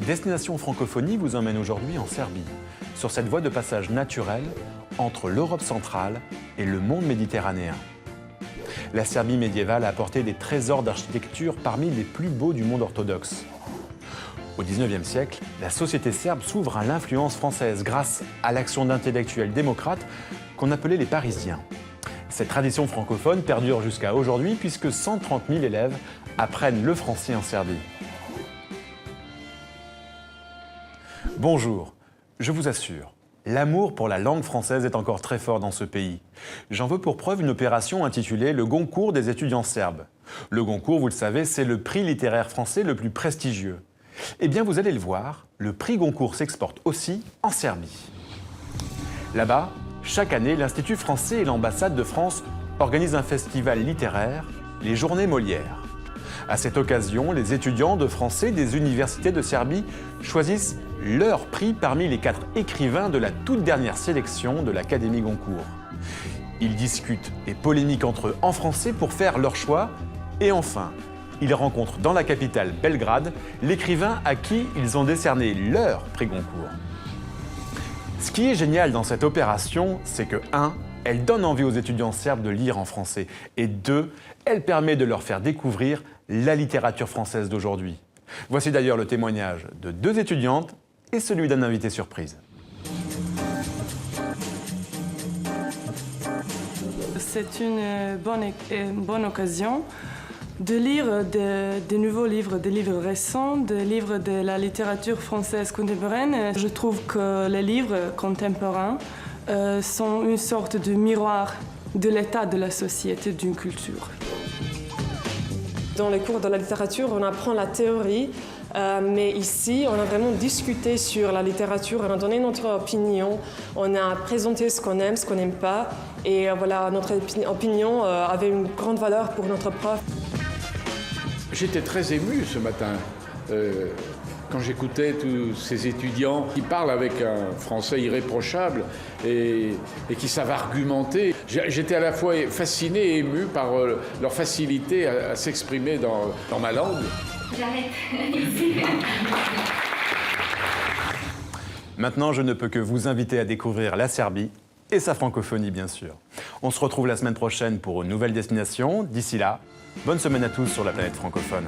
Destination Francophonie vous emmène aujourd'hui en Serbie, sur cette voie de passage naturelle entre l'Europe centrale et le monde méditerranéen. La Serbie médiévale a apporté des trésors d'architecture parmi les plus beaux du monde orthodoxe. Au XIXe siècle, la société serbe s'ouvre à l'influence française grâce à l'action d'intellectuels démocrates qu'on appelait les Parisiens. Cette tradition francophone perdure jusqu'à aujourd'hui puisque 130 000 élèves apprennent le français en Serbie. Bonjour, je vous assure, l'amour pour la langue française est encore très fort dans ce pays. J'en veux pour preuve une opération intitulée le Goncourt des étudiants serbes. Le Goncourt, vous le savez, c'est le prix littéraire français le plus prestigieux. Eh bien, vous allez le voir, le prix Goncourt s'exporte aussi en Serbie. Là-bas, chaque année, l'Institut français et l'ambassade de France organisent un festival littéraire, les Journées Molières. À cette occasion, les étudiants de français des universités de Serbie choisissent leur prix parmi les 4 écrivains de la toute dernière sélection de l'Académie Goncourt. Ils discutent et polémiquent entre eux en français pour faire leur choix. Et enfin, ils rencontrent dans la capitale Belgrade l'écrivain à qui ils ont décerné leur prix Goncourt. Ce qui est génial dans cette opération, c'est que 1. Elle donne envie aux étudiants serbes de lire en français et 2. Elle permet de leur faire découvrir la littérature française d'aujourd'hui. Voici d'ailleurs le témoignage de 2 étudiantes et celui d'un invité surprise. C'est une bonne occasion de lire de nouveaux livres, des livres récents, des livres de la littérature française contemporaine. Je trouve que les livres contemporains sont une sorte de miroir de l'état de la société, d'une culture. Dans les cours de la littérature, on apprend la théorie, mais ici, on a vraiment discuté sur la littérature, on a donné notre opinion, on a présenté ce qu'on aime, ce qu'on n'aime pas, et voilà, notre opinion avait une grande valeur pour notre prof. J'étais très ému ce matin quand j'écoutais tous ces étudiants qui parlent avec un français irréprochable et qui savent argumenter. J'étais à la fois fasciné et ému par leur facilité à s'exprimer dans ma langue. J'arrête ici. Maintenant, je ne peux que vous inviter à découvrir la Serbie et sa francophonie, bien sûr. On se retrouve la semaine prochaine pour une nouvelle destination. D'ici là, bonne semaine à tous sur la planète francophone.